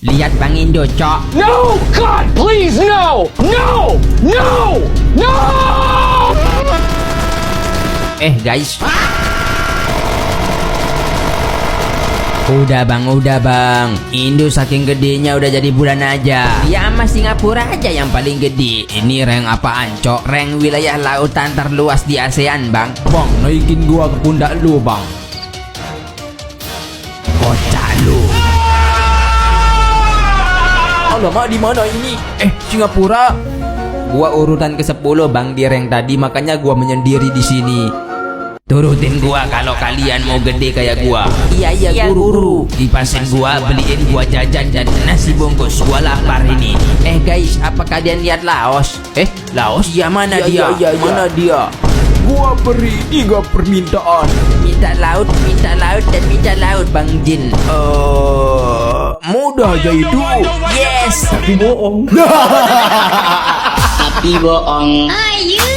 Lihat Bang Indo, Cok. No! God, please, no! No! No! No! Guys. Udah bang. Indo saking gedenya udah jadi bulan aja. Ya sama Singapura aja yang paling gede. Ini rank apaan, Cok? Rank wilayah lautan terluas di ASEAN, Bang. Bang, naikin gua ke pundak lu, Bang. Kocak lu. Alamak, di mana ini? Singapura. Gua urutan ke-10, Bang, di rank tadi, makanya gua menyendiri di sini. Turutin gua kalau kalian mau gede kayak gua. Iya guru. Dipasin gua, beliin gua jajan dan nasi bungkus. Gua lapar ini. Guys, apa kalian lihat Laos? Laos? Ya mana dia? Mana dia? Gua beri 3 permintaan. Minta laut, dan minta laut, Bang Jin. Mudah aja itu. Yes. Tapi bohong. Tapi bohong. Are you